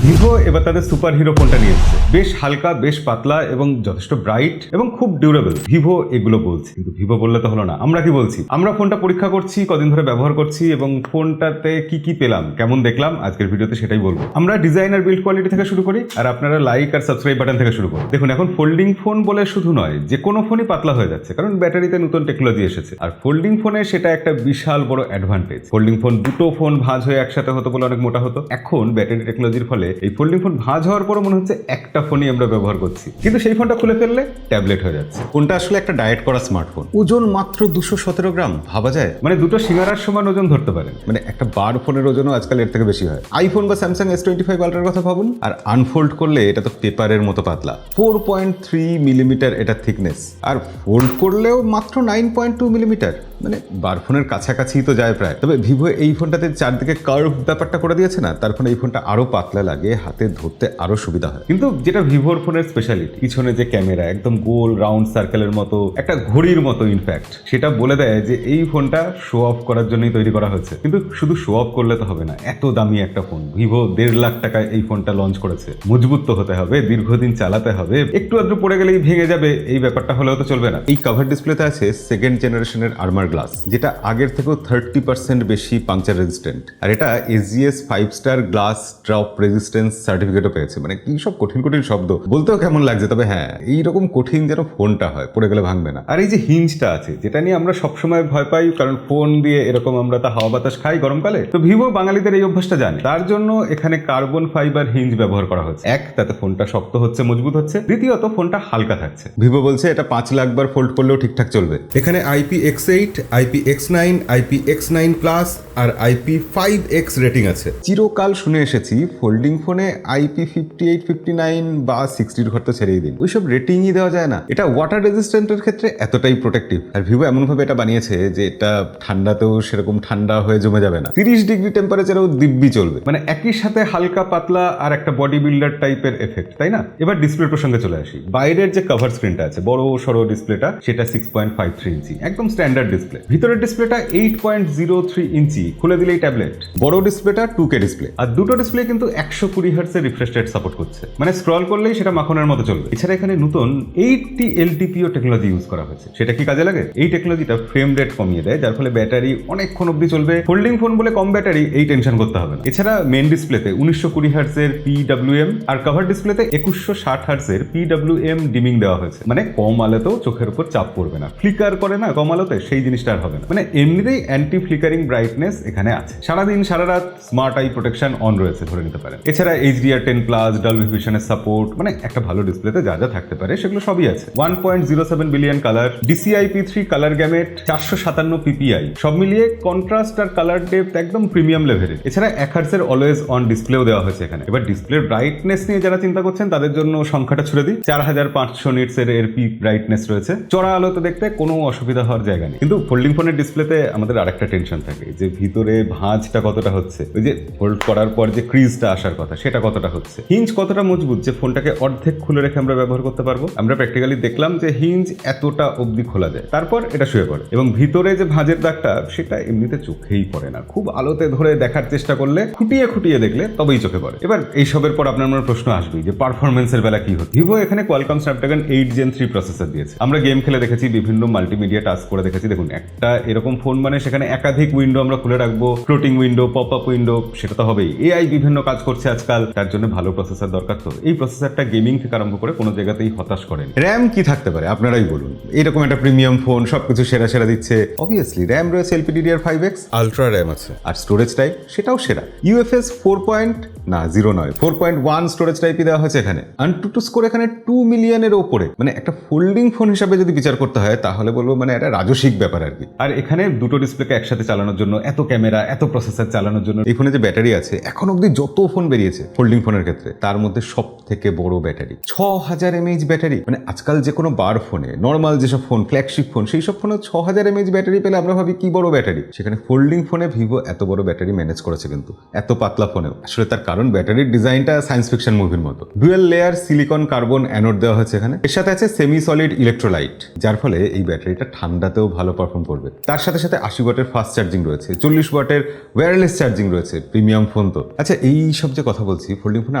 Vivo এবার তাদের super hero ফোনটা নিয়ে এসেছে। বেশ হালকা, বেশ পাতলা এবং যথেষ্ট ব্রাইট এবং খুব ডিউরেবল। ভিভো এগুলো বলছে, কিন্তু ভিভো বললে তো হলো না। আমরা কি বলছি? আমরা ফোনটা পরীক্ষা করছি, কদিন ধরে ব্যবহার করছি এবং ফোনটাতে কি কি পেলাম, কেমন দেখলাম, আজকের ভিডিওতে সেটাই বলবো। আমরা ডিজাইন আর বিল্ড কোয়ালিটি থেকে শুরু করি, আর আপনারা লাইক আর সাবস্ক্রাইব বাটন থেকে শুরু করুন। দেখুন, এখন ফোল্ডিং ফোন বলে শুধু নয়, যে কোনো ফোনই পাতলা হয়ে যাচ্ছে, কারণ ব্যাটারিতে নতুন টেকনোলজি এসেছে। আর ফোল্ডিং ফোনে সেটা একটা বিশাল বড় অ্যাডভান্টেজ। ফোল্ডিং ফোন দুটো ফোন ভাঁজ হয়ে একসাথে হতো বলে অনেক মোটা হতো। এখন ব্যাটারি টেকনোলজির ফলে এই ফোল্ডিং ফোন ভাঁজ হওয়ার পরও মনে হচ্ছে একটা ফোনই আমরা ব্যবহার করছি, কিন্তু সেই ফোনটা খুলে ফেললে ট্যাবলেট হয়ে যাচ্ছে। কোনটা আসলে একটা ডায়েট করা স্মার্টফোন। ওজন মাত্র 217 গ্রাম, ভাবা যায়? মানে দুটো সিঙ্গারার সমান ওজন ধরতে পারেন। মানে একটা বার ফোনের ওজনও আজকাল এর থেকে বেশি হয়। আইফোন বা স্যামসাং S25 আলট্রার কথা ভাবুন, আর আনফোল্ড করলে এটা তো পেপারের মতো পাতলা। 4.3 মিলিমিটার এটা থিকনেস, আর ফোল্ড করলেও মাত্র 9.2 মিলিমিটার। মানে বার ফোনের কাছাকাছি তো যায় প্রায়। তবে ভিভো এই ফোনটাতে চারদিকে কার্ভ ব্যাপারটা করে দিয়েছে না, তার ফলে এই ফোনটা আরো পাতলা লাগে, হাতে ধরতে আরো সুবিধা হয়। কিন্তু যেটা ভিভোর ফোনের স্পেশালিটি, পিছনে যে ক্যামেরা একদম গোল রাউন্ড সার্কেলের মতো, একটা ঘড়ির মতো ইনফ্যাক্ট, সেটা বলে দেয় যে এই ফোনটা শো অফ করার জন্যই তৈরি করা হয়েছে। কিন্তু শুধু শো অফ করলে তো হবে না, এত দামি একটা ফোন। ভিভো 1.5 লাখ টাকায় এই ফোনটা লঞ্চ করেছে। মজবুত তো হতে হবে, দীর্ঘদিন চালাতে হবে, একটু আদ্র পড়ে গেলেই ভেঙে যাবে এই ব্যাপারটা হলেও তো চলবে না। এই কভার ডিসপ্লেতে আছে সেকেন্ড জেনারেশনের আর্মার গ্লাস, যেটা আগের থেকেও 30% বেশি পাংচার রেজিস্ট্যান্ট। আর এটা SGS 5 star glass drop resistance সার্টিফিকেটও পেয়েছে। মানে কি সব কঠিন কঠিন শব্দ, বলতেও কেমন লাগছে। তবে হ্যাঁ, এইরকম কঠিন যেন ফোনটা হয়, পড়ে গেলে ভাঙবে না। আর এই যে হিঞ্জটা আছে, যেটা নিয়ে আমরা সবসময় ভয় পাই, কারণ ফোন দিয়ে এরকম আমরা তা হাওয়া বাতাস খাই গরমকালে, তো ভিভো বাঙালিদের এই অভ্যাসটা জানে। তার জন্য এখানে কার্বন ফাইবার হিঞ্জ ব্যবহার করা হচ্ছে। এক, তাতে ফোনটা শক্ত হচ্ছে, মজবুত হচ্ছে। দ্বিতীয়ত, ফোনটা হালকা থাকছে। ভিভো বলছে এটা 5 লাখ বার ফোল্ড করলেও ঠিকঠাক চলবে। এখানে IPX8, IPX9, IPX9 প্লাস আর IP5X রেটিং আছে। চিরকাল শুনে এসেছি ফোল্ডিং ফোনে IP58, 59 বা 60 ঘর তো ছেড়েই দিন, ওইসব রেটিংই দেওয়া যায় না। এটা ওয়াটার রেজিস্ট্যান্টের ক্ষেত্রে এতটাই প্রোটেক্টিভ। আর ভিভো এমনভাবে এটা বানিয়েছে যে এটা ঠান্ডাতেও সেরকম ঠান্ডা হয়ে জমে যাবে না, 30 ডিগ্রি টেম্পারেচারেও দিব্যি চলবে। মানে একই সাথে হালকা পাতলা আর একটা বডি বিল্ডার টাইপের এফেক্ট, তাই না? এবার ডিসপ্লে প্রসঙ্গে চলে আসি। বাইরের যে কভার স্ক্রিনটা আছে, বড় সড়ো ডিসপ্লেটা, সেটা 6.53 ইঞ্চি, একদম স্ট্যান্ডার্ড ডিসপ্লে। ভিতরের ডিসপ্লেটা 8.03 ইঞ্চি, খুলে দিলেই ট্যাবলেট। বড় ডিসপ্লেটা 2K ডিসপ্লে, আর দুটো ডিসপ্লে কিন্তু 120 হার্টজের রিফ্রেশ রেট সাপোর্ট করছে। মানে স্ক্রল করলেই সেটা মাখনের মতো চলবে। এছাড়া এখানে নতুন 80 LTPO টেকনোলজি ইউজ করা হয়েছে। সেটা কি কাজে লাগে? এই টেকনোলজিটা ফ্রেম রেট কমিয়ে দেয়, যার ফলে ব্যাটারি অনেকক্ষণ অব্দি চলবে। ফোল্ডিং ফোন বলে কম ব্যাটারি, এই টেনশন করতে হবে না। এছাড়া মেন ডিসপ্লেতে 1920 হার্টজের PWM আর কভার ডিসপ্লেতে 2160 হার্টজের PWM ডিমিং দেওয়া হয়েছে। মানে কম আলোতেও চোখের উপর চাপ পড়বে না। ফ্লিকার করে না কম আলোতে, সেই জিনিসটা আর হবে না। মানে এমনিতেই অ্যান্টি ফ্লিকারিং ব্রাইটনেস এখানে আছে। সারাদিন সারা রাত স্মার্ট আই প্রোটেকশন অন রয়েছে, ধরে নিতে পারেন। এছাড়া HDR10+, ডলবি ভিশনের সাপোর্ট, মানে একটা ভালো ডিসপ্লেতে যা যা থাকতে পারে সেগুলো সবই আছে। 1.07 billion colour, DCI-P3 colour gamete, 457 PPI, সব মিলিয়ে কন্ট্রাস্ট আর কালার ডেপথ একদম প্রিমিয়াম লেভেলের। এছাড়া 1 হার্টজের অলওয়েজ অন ডিসপ্লেও দেওয়া হয়েছে এখানে। এবার ডিসপ্লের ব্রাইটনেস নিয়ে যারা চিন্তা করছেন তাদের জন্য সংখ্যাটা ছুড়ে দিই। 4500 নিটসের এর পিক ব্রাইটনেস রয়েছে। চড়া আলোতে দেখতে কোনো অসুবিধা হওয়ার জায়গা নেই। কিন্তু ফোল্ডিং ফোনের ডিসপ্লেতে আমাদের আরেকটা টেনশন থাকে, যে ভিতরে ভাঁজটা কতটা হচ্ছে, ওই যে ফোল্ড করার পর যে ক্রিজটা আসার কথা, সেটা কতটা হচ্ছে, হিঞ্জ কতটা মজবুত যে ফোনটাকে অর্ধেক খুলে রেখে আমরা ব্যবহার করতে পারবো। আমরা প্র্যাকটিক্যালি দেখলাম যে হিঞ্জ এতটা অবধি খোলা যায়, তারপর এটা শুয়ে পড়ে। এবং ভিতরে যে ভাঁজের দাগটা, সেটা এমনিতে চোখেই পড়ে না। খুব আলোতে ধরে দেখার চেষ্টা করলে, খুঁটিয়ে খুঁটিয়ে দেখলে তবেই চোখে পড়ে। এবার এইসবের পর আপনার মনে প্রশ্ন আসবেই যে পারফরমেন্সের বেলা কি হচ্ছে। ভিভো এখানে কোয়ালকম স্ন্যাপড্রাগন 8 Gen 3 প্রসেসর দিয়েছে। আমরা গেম খেলে দেখেছি, বিভিন্ন মাল্টিমিডিয়া টাস্ক করে দেখেছি। দেখুন, একটা এরকম ফোন মানে সেখানে একাধিক উইন্ডো আমরা খুলে রাখবো, floating window, pop up window, সেটা তো হবেই। AI বিভিন্ন কাজ করছে আজকাল, তার জন্য ভালো প্রসেসর দরকার। তো এই প্রসেসরটা গেমিং থেকে আরম্ভ করে কোনো জায়গাতেই হতাশ করেন। র্যাম কি থাকতে পারে আপনারাই বলুন। এরকম একটা প্রিমিয়াম ফোন সবকিছু সেরা সেরা দিচ্ছে, অবভিয়াসলি র্যাম রয়েছে LPDDR5X, আলট্রা র্যাম আছে। আর স্টোরেজ টাইপ সেটাও সেরা। UFS 4.1 স্টোরেজ টাইপই দেওয়া হয়েছে এখানে। AnTuTu স্কোর এখানে 2 মিলিয়নের ওপরে। মানে একটা ফোল্ডিং ফোন হিসাবে যদি বিচার করতে হয়, তাহলে বলবো মানে একটা রাজসিক ব্যাপার আর কি। আর এখানে দুটো ডিসপ্লেকে একসাথে চালানোর জন্য, এত ক্যামেরা, এত প্রসেসর চালানোর জন্য, এই ফোনে যে ব্যাটারি আছে, এখন অব্দি যত ফোন বেরিয়েছে ফোল্ডিং ফোনের ক্ষেত্রে, তার মধ্যে সব থেকে বড় ব্যাটারি 6000 mAh ব্যাটারি। মানে আজকাল যে কোনো বার ফোনে, নর্মাল যেসব ফোন, ফ্ল্যাগশিপ ফোন, সেই সব ফোনে 6000 mAh ব্যাটারি পেলে আমরা ভাবি কি বড় ব্যাটারি। সেখানে ফোল্ডিং ফোনে ভিভো এত বড় ব্যাটারি ম্যানেজ করেছে, কিন্তু এত পাতলা ফোনেও। আসলে তার কারণ ব্যাটারির ডিজাইনটা সায়েন্স ফিকশন মুভির মতো। Dual layer silicon carbon anode দেওয়া হয়েছে এখানে। এর সাথে আছে সেমি সলিড ইলেকট্রোলাইট, যার ফলে এই ব্যাটারিটা ঠান্ডাতেও ভালো পারফরমেন্স পারফর্ম করবে। তার সাথে সাথে 80 ওয়াটের ফাস্ট চার্জিং রয়েছে, 40 ওয়াটের ওয়্যারলেস চার্জিং রয়েছে, প্রিমিয়াম ফোন তো। আচ্ছা, এই সব যে কথা বলছি, ফোল্ডিং ফোনে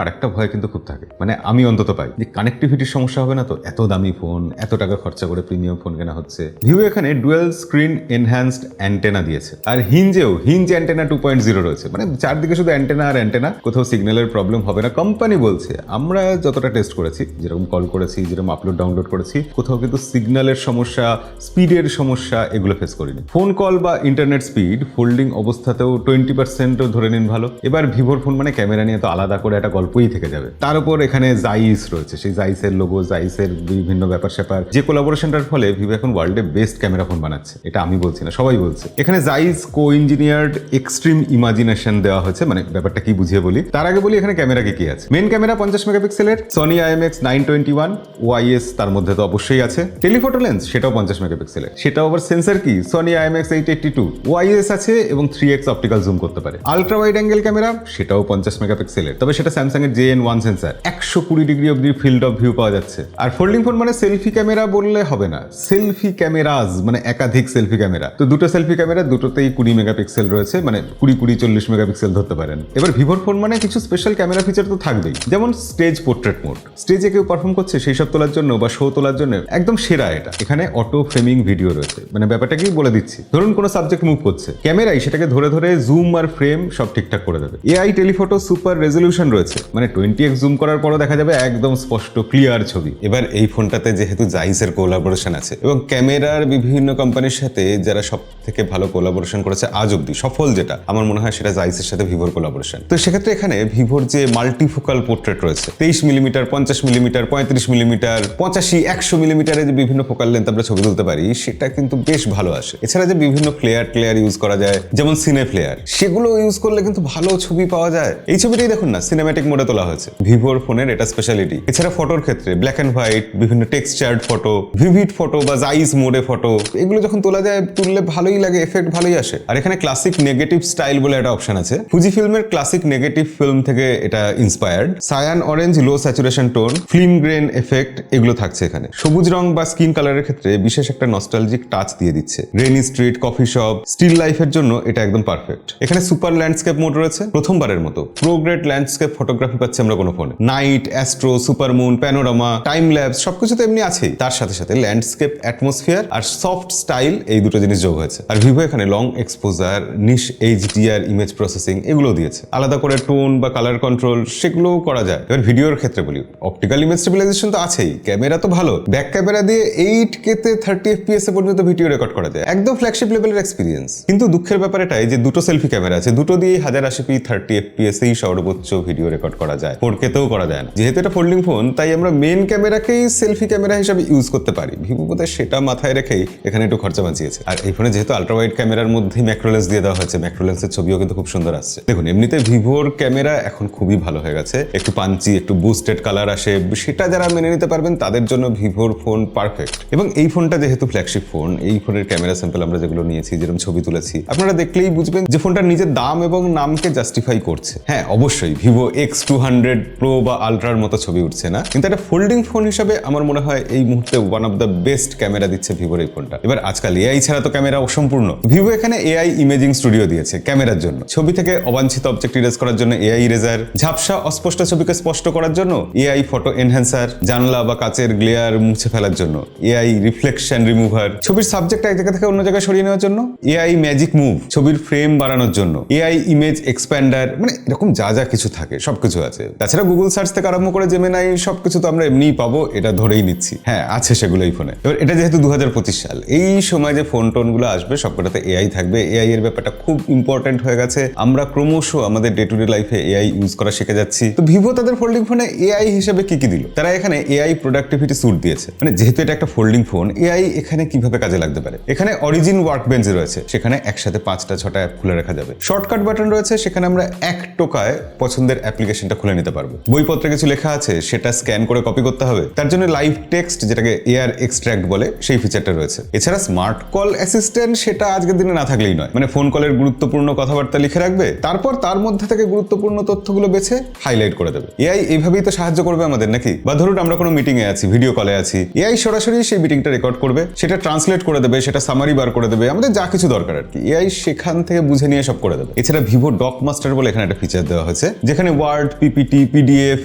আরেকটা ভয় কিন্তু খুব থাকে, মানে আমি অন্তত পাই যে কানেক্টিভিটির সমস্যা হবে না তো, এত দামি ফোন, এত টাকা খরচা করে প্রিমিয়াম ফোন কেনা হচ্ছে। ভিভো এখানে ডুয়াল স্ক্রিন এনহ্যান্সড অ্যান্টেনা দিয়েছে, আর হিঞ্জ অ্যান্টেনা 2.0 রয়েছে, মানে চারদিকে শুধু অ্যান্টেনা আর অ্যান্টেনা, কোথাও সিগন্যালের প্রবলেম হবে না কোম্পানি বলছে। আমরা যতটা টেস্ট করেছি, যেরকম কল করেছি, যেরকম আপলোড ডাউনলোড করেছি, কোথাও কিন্তু সিগন্যালের সমস্যা, স্পিডের সমস্যা এগুলো ফেস করিনি। ফোন কল বা ইন্টারনেট স্পিড ফোল্ডিং অবস্থাতেও 20% ধরে নিন ভালো। এবার ভিভোর ফোন মানে ক্যামেরা নিয়ে তো আলাদা করে একটা গল্পই থেকে যাবে। তার উপর এখানে জাইস রয়েছে, সেই জাইসের লোগো, জাইসের বিভিন্ন ব্যাপার স্যাপার, যে কোলাবোরেশনটার ফলে ভিভো এখন ওয়ার্ল্ডে বেস্ট ক্যামেরা ফোন বানাচ্ছে। এটা আমি বলছি না, সবাই বলছে। এখানে জাইস কো ইঞ্জিনিয়ার্ড এক্সট্রিম ইমাজিনেশন দেওয়া হয়েছে, মানে ব্যাপারটা কি বুঝিয়ে বলি। তার আগে বলি এখানে ক্যামেরা কি আছে। মেন ক্যামেরা 50 মেগাপিক্সেলের সনি IMX 921 ওআইএস, তার মধ্যে তো অবশ্যই আছে। টেলিফটো লেন্স সেটাও 50 মেগাপিক্সেলের, সেটাও আবার সেন্সর কি সনি IMX 882 ওআইএস আছে এবং 3x অপটিক্যাল জুম করতে পারে। আলট্রা ওয়াইড অ্যাঙ্গেল ক্যামেরা সেটাও 50 মেগাপিক্সেলের, তবে সেটা স্যামসাং এর JN1 সেন্সর, 120 ডিগ্রি অব্দি ফিল্ড অফ ভিউ পাওয়া যাচ্ছে। আর ফোল্ডিং ফোন মানে সেলফি ক্যামেরা বললে হবে না, সেলফি ক্যামেরাজ মানে একাধিক সেলফি ক্যামেরা। তো দুটো সেলফি ক্যামেরা, দুটোতেই 20 মেগাপিক্সেল রয়েছে, মানে 20-40 মেগাপিক্সেল ধরতে পারেন। এবার ভিভোর ফোন মানে কিছু স্পেশাল ক্যামেরা ফিচার তো থাকবেই, যেমন স্টেজ পোর্ট্রেট মোড। স্টেজে কেউ পারফর্ম করছে সেই সব তোলার জন্য বা শো তোলার জন্য একদম সেরা এটা। এখানে অটো ফ্রেমিং ভিডিও রয়েছে, মানে ব্যাপারটা কি বলে দিচ্ছি। ধরুন কোনো সাবজেক্ট মুভ করছে, ক্যামেরাই সেটাকে ধরে ধরে জুম আর ফ্রেম সব ঠিকঠাক করে দেবে। AI টেলিফটো সুপার রেজলিউশন রয়েছে, মানে 20x জুম করার পরও দেখা যাবে একদম স্পষ্ট ক্লিয়ার ছবি। এবার এই ফোনটাতে যেহেতু জাইসের কোলাবোরেশন আছে এবং ক্যামেরার বিভিন্ন কোম্পানির সাথে যারা সব থেকে ভালো কোলাবোরেশন করেছে আজ অব্দি সফল, যেটা আমার মনে হয় সেটা জাইসের সাথে ভিভোর কোলাবোরেশন। তো সেক্ষেত্রে এখানে ভিভোর যে মাল্টিফোকাল পোর্ট্রেট রয়েছে, 23 মিলিমিটার, 50 মিলিমিটার, 35 মিলিমিটার, 85, 100 মিলিমিটারের যে বিভিন্ন ফোকাল লেন্থ আমরা ছবি তুলতে পারি, সেটা কিন্তু বেশ ভালো আসে। এছাড়া যে বিভিন্ন ফ্লেয়ার ইউজ করা যায়, যেমন সিনে ফ্লেয়ার, সেগুলো ইউজ করলে কিন্তু ভালো ছবি পাওয়া যায়। এই ছবিটাই দেখুন না, সিনেম্যাটিক মোডে তোলা হয়েছে, ভিভোর ফোনের এটা স্পেশালিটি। এছাড়া ফটোর ক্ষেত্রে ব্ল্যাক অ্যান্ড হোয়াইট, বিভিন্ন টেক্সচার্ড ফটো, ভিভিড ফটো বা জাইস মোডে ফটো, এগুলো যখন তোলা যায়, তুললে ভালোই লাগে, এফেক্ট ভালোই আসে। আর এখানে ক্লাসিক নেগেটিভ স্টাইল বলে একটা অপশন আছে, ফুজি ফিল্মের ক্লাসিক নেগেটিভ ফিল্ম থেকে এটা inspired. Cyan orange low saturation tone, film grain effect এগুলো থাকছে এখানে। সবুজ রং বা স্কিন কালারের ক্ষেত্রে বিশেষ একটা নস্টালজিক টাচ দিয়ে দিচ্ছে। Rainy street, coffee shop, still লাইফের জন্য এটা একদম পারফেক্ট। এখানে সুপার ল্যান্ডস্কেপ মোড রয়েছে, প্রথমবারের মতো প্রোগ্রেড ল্যান্ডস্কেপ ফটোগ্রাফি পাচ্ছি আমরা কোনো ফোনে। Night, astro, super moon, panorama, time lapse সবকিছু তো এমনি আছেই, তার সাথে সাথে ল্যান্ডস্কেপ, অ্যাটমসফিয়ার আর সফট স্টাইল, এই দুটো জিনিস যোগ হয়েছে। আর ভিভো এখানে লং এক্সপোজার, নিশ HDR ইমেজ প্রসেসিং এগুলো দিয়েছে। আলাদা করে টোন বা কালার কন্ট্রোল সেগুলোও করা যায়। এবার ভিডিওর ক্ষেত্রে বলি, অপটিক্যাল ইমেজ স্টেবিলাইজেশন তো আছেই, ক্যামেরা তো ভালো, ব্যাক ক্যামেরা দিয়ে 8K তে 30 FPS পর্যন্ত ভিডিও রেকর্ড করা যায়, একদম ফ্ল্যাগশিপ লেভেলের এক্সপিরিয়েন্স। কিন্তু দুঃখের ব্যাপার এটাই যে দুটো সেলফি ক্যামেরা আছে, দুটো দিয়ে 1080p 30 FPS এই সর্বোচ্চ ভিডিও রেকর্ড করা যায়, 4K তেও করা যায় না। যেহেতু এটা ফোল্ডিং ফোন, তাই আমরা মেন ক্যামেরাকেই সেলফি ক্যামেরা হিসেবে ইউজ করতে পারি। ভিভো বোধহয় সেটা মাথায় রেখেই এখানে একটু খরচা বাঁচিয়েছে। আর এই ফোনে যেহেতু আলট্রা ওয়াইড ক্যামেরার মধ্যেই ম্যাক্রোলেন্স দিয়ে দেওয়া হয়েছে, ম্যাক্রোলেন্সের ছবিও কিন্তু খুব সুন্দর আসছে। দেখুন, এমনিতে ভিভোর ক্যামেরা এখন খুবই ভালো হয়ে গেছে, একটু পাঞ্চি, একটু বুস্টেড কালার আসে, সেটা যারা মেনে নিতে পারবেন তাদের জন্য ভিভোর ফোন পারফেক্ট। এবং এই ফোনটা যেহেতু ফ্ল্যাগশিপ ফোন, এই ফোনের ক্যামেরা স্যাম্পল আমরা যেগুলো নিয়েছি, যেরকম ছবি তুলেছি, আপনারা দেখলেই বুঝবেন যে ফোনটার নিজের দাম এবং নামকে জাস্টিফাই করছে। হ্যাঁ, অবশ্যই ভিভো X200 Pro বা আলট্রার মতো ছবি উঠছে না, কিন্তু একটা ফোল্ডিং ফোন হিসাবে আমার মনে হয় এই মুহূর্তে one of the best camera দিচ্ছে ভিভোর এই ফোনটা। এবার আজকাল AI ছাড়া তো ক্যামেরা অসম্পূর্ণ। ভিভো এখানে AI ইমেজিং স্টুডিও দিয়েছে ক্যামেরার জন্য, ছবি থেকে অবাঞ্ছিত অবজেক্ট ইরেজ করার জন্য AI ইরেজার, ঝাপসা অস্পষ্ট ছবিকে স্পষ্ট করার জন্য AI ফটো এনহ্যান্সার, জানলা বা কাচের গ্লেয়ার মুছে ফেলার জন্য AI রিফ্লেকশন রিমুভার, ছবির সাবজেক্ট এক জায়গা থেকে অন্য জায়গায় সরিয়ে নেওয়ার জন্য AI ম্যাজিক মুভ, ছবির ফ্রেম বাড়ানোর জন্য AI ইমেজ এক্সপ্যান্ডার, মানে এরকম যা যা কিছু থাকে সবকিছু আছে। তাছাড়া গুগল সার্চ থেকে আরম্ভ করে জেমিনাই সবকিছু তো আমরা এমনিই পাবো, এটা ধরেই নিচ্ছি। হ্যাঁ, আছে সেগুলো এই ফোনে। এবার এটা যেহেতু 2025 সাল, এই সময় যে ফোন টোন গুলো আসবে সবকটাতে AI থাকবে। AI এর ব্যাপারটা খুব ইম্পর্টেন্ট হয়ে গেছে, আমরা ক্রমশ আমাদের ডে টু ডে লাইফে AI ইউজ করা শিখে যাচ্ছি। তো ভিভো তাদের ফোল্ডিং ফোনে AI হিসেবে কি দিল? তারা এখানে AI প্রোডাক্টিভিটি স্যুট দিয়েছে, মানে যেহেতু এটা একটা ফোল্ডিং ফোন, AI এখানে কিভাবে কাজে লাগতে পারে। এখানে অরিজিন ওয়ার্ক বেঞ্চ রয়েছে, সেখানে একসাথে 5টা-6টা অ্যাপ খুলে রাখা যাবে। শর্টকাট বাটন রয়েছে, সেখানে আমরা এক টোকায় পছন্দের অ্যাপ্লিকেশনটা খুলে নিতে পারবো। বইপত্রে কিছু লেখা আছে, সেটা স্ক্যান করে কপি করতে হবে, তার জন্য লাইভ টেক্সট, যেটাকে এয়ার এক্সট্র্যাক্ট বলে, সেই ফিচারটা রয়েছে। এছাড়া স্মার্ট কল অ্যাসিস্ট্যান্ট, সেটা আজকের দিনে না থাকলেই নয়, মানে ফোন কলের গুরুত্বপূর্ণ কথাবার্তা লিখে রাখবে, তারপর তার মধ্যে থেকে গুরুত্বপূর্ণ তথ্যগুলো বেছে হাইলাইট করে দেবে। AI এইভাবেই তো সাহায্য করবে আমাদের, নাকি? বা ধরুন আমরা কোনো মিটিং এ আছি, ভিডিও কলে আছি, AI সরাসরি সেই মিটিংটা রেকর্ড করবে, সেটা ট্রান্সলেট করে দেবে, সেটা সামারি বার করে দেবে, আমাদের যা কিছু দরকার আর কি এআই সেখান থেকে বুঝে নিয়ে সব করে দেবে। এছাড়া ভিভো ডক মাস্টার বলে এখানে একটা ফিচার দেওয়া হয়েছে, যেখানে ওয়ার্ড, পিপিটি, পিডিএফ,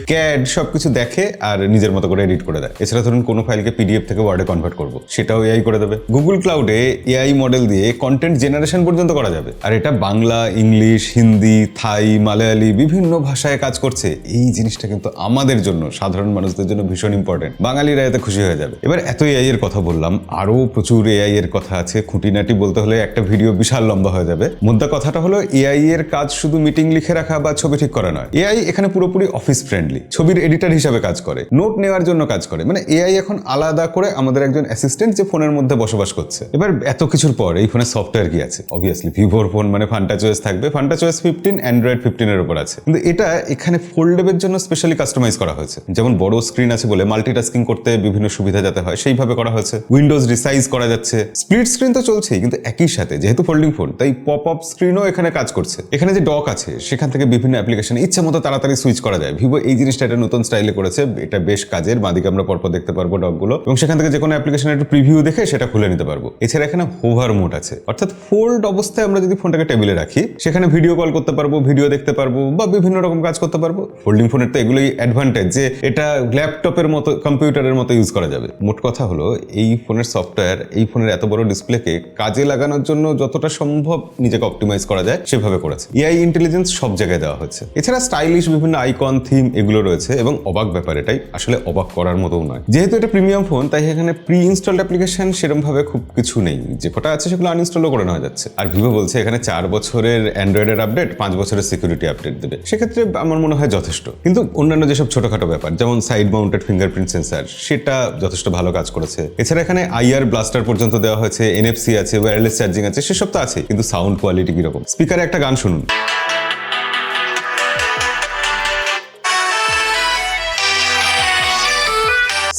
ক্যাড সবকিছু দেখে আর নিজের মতো করে এডিট করে দেয়। এছাড়া ধরুন কোনো ফাইলকে পিডিএফ থেকে ওয়ার্ডে কনভার্ট করবো, সেটাও এআই করে দেবে। গুগল ক্লাউডে এআই মডেল দিয়ে কন্টেন্ট জেনারেশন পর্যন্ত করা যাবে, আর এটা বাংলা, ইংলিশ, হিন্দি, থাই, মালায়ালি বিভিন্ন ভাষায় কাজ করছে। এই জিনিসটা কিন্তু আমাদের জন্য, সাধারণ মানুষদের জন্য ভীষণ ইম্পর্টেন্ট। বাঙালিরা এতে খুশি হয়ে যাবে। এবার এত এআই এর কথা বললাম, আরো প্রচুর এআই এর কথা আছে। খুঁটিনাটি বলতে হলে একটা ভিডিও বিশাল লম্বা হয়ে যাবে। মুদ্রা কথাটা হলো এআই এর কাজ শুধু মিটিং লিখে রাখা বা ছবি ঠিক করা নয়। এআই এখানে পুরোপুরি অফিস ফ্রেন্ডলি, ছবির এডিটর হিসাবে কাজ করে, নোট নেওয়ার জন্য কাজ করে। মানে এআই এখন আলাদা করে আমাদের একজন অ্যাসিস্ট্যান্ট যে ফোনের মধ্যে বসবাস করছে। এবার এত কিছুর পর এই ফোনে সফটওয়্যার কি আছে? অবভিয়াসলি ভিভোর ফোন মানে ফান্টাচওয়েস থাকবে। ফান্টাচওয়েস 15 অ্যান্ড্রয়েড 15 এর উপর আছে, কিন্তু এটা এখানে ফোল্ডেবের জন্য স্পেশালি কাস্টমাইজ করা হয়েছে। যেমন বড় স্ক্রিন আছে বলে মাল্টিটাস্কিং করতে বিভিন্ন সুবিধা যাতে হয় সেইভাবে করা হয়েছে। উইন্ডোজ রিসাইজ করা যাচ্ছে, স্প্লিট স্ক্রিন তো চলছেই, কিন্তু একই সাথে যেহেতু ফোল্ডিং ফোন তাই পপ আপ স্ক্রিনও এখানে কাজ করছে। এখানে যে ডক আছে সেখান থেকে বিভিন্ন অ্যাপ্লিকেশন ইচ্ছা মতো তাড়াতাড়ি সুইচ করা যায়। ভিভো এই জিনিসটা একটা নতুন স্টাইলে করেছে, এটা বেশ কাজের। বাদিকে আমরা পরপর দেখতে পারবো ডকগুলো, এবং সেখান থেকে যে কোনো অ্যাপ্লিকেশনের একটু প্রিভিউ দেখে সেটা খুলে নিতে পারবো। এছাড়া এখানে হোভার মোড আছে, অর্থাৎ ফোল্ড অবস্থায় আমরা যদি ফোনটাকে টেবিলে রাখি সেখানে ভিডিও কল করতে পারবো, ভিডিও দেখতে পারবো বা বিভিন্ন রকম কাজ করতে পারবো। ফোল্ডিং ফোনের তো এগুলোই অ্যাডভান্টেজ যে এটা ল্যাপটপের মতো, কম্পিউটারের মতো ইউজ করা যাবে। মোট কথা হলো এই ফোনের সফটওয়্যার এই ফোনের এত বড় ডিসপ্লেকে কাজে লাগানোর জন্য যতটা সম্ভব নিজেকে অপটিমাইজ করা যায় সেভাবে করেছে। এআই ইন্টেলিজেন্স সব জায়গায় দেওয়া হচ্ছে। এছাড়া স্টাইলিশ বিভিন্ন আইকন, থিম এগুলো রয়েছে, এবং অবাক ব্যাপার, এটাই আসলে অবাক করার মতোও নয়। যেহেতু এটা প্রিমিয়াম ফোন তাই এখানে প্রি ইনস্টলড অ্যাপ্লিকেশন সেরকম ভাবে খুব কিছু নেই, যে কটা আছে সেগুলো আনইনস্টলও করে নেওয়া যাচ্ছে। আর ভিভো বলছে এখানে 4 বছরের অ্যান্ড্রয়েডের আপডেট, 5 বছরের সিকিউরিটি আপডেট দেবে। সেক্ষেত্রে আমার মনে হয় যথেষ্ট। কিন্তু অন্যান্য যেসব ছোটখাটো ব্যাপার যেমন সাইড মাউন্টেড ফিঙ্গারপ্রিন্ট সেন্সার, সেটা যথেষ্ট ভালো কাজ করেছে। এছাড়া এখানে আইআর ব্লাস্টার পর্যন্ত দেওয়া হয়েছে, এনএফসি আছে, ওয়্যারলেস চার্জিং আছে, সেসব তো আছে। কিন্তু সাউন্ড কোয়ালিটি কিরকম? স্পিকারে একটা গান শুনুন।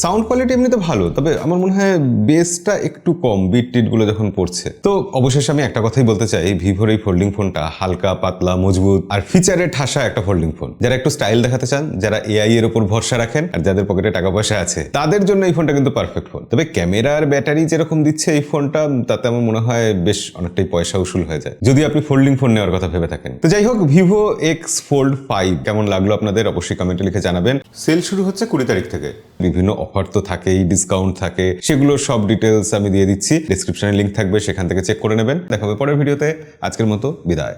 সাউন্ড কোয়ালিটি এমনিতে ভালো, তবে আমার মনে হয় বেসটা একটু কম বিট টিটগুলো যখন পড়ছে। তো অবশেষে আমি একটা কথাই বলতে চাই, ভিভোর এই ফোল্ডিং ফোনটা হালকা, পাতলা, মজবুত আর ফিচারে ঠাসা একটা ফোল্ডিং ফোন। যারা একটু স্টাইল দেখাতে চান, যারা এআই এর উপর ভরসা রাখেন, আর যাদের পকেটে টাকা পয়সা আছে তাদের জন্য এই ফোনটা কিন্তু পারফেক্ট ফোন। তবে ক্যামেরার ব্যাটারি যেরকম দিচ্ছে এই ফোনটা, তাতে আমার মনে হয় বেশ অনেকটাই পয়সা উসুল হয়ে যায় যদি আপনি ফোল্ডিং ফোন নেওয়ার কথা ভেবে থাকেন। তো যাই হোক, ভিভো এক্স ফোল্ড 5 কেমন লাগলো আপনাদের অবশ্যই কমেন্টে লিখে জানাবেন। সেল শুরু হচ্ছে 20 তারিখ থেকে। বিভিন্ন অফার তো থাকেই, ডিসকাউন্ট থাকে, সেগুলোর সব ডিটেলস আমি দিয়ে দিচ্ছি। ডেসক্রিপশনে লিংক থাকবে, সেখান থেকে চেক করে নেবেন। দেখা হবে পরের ভিডিওতে। আজকের মতো বিদায়।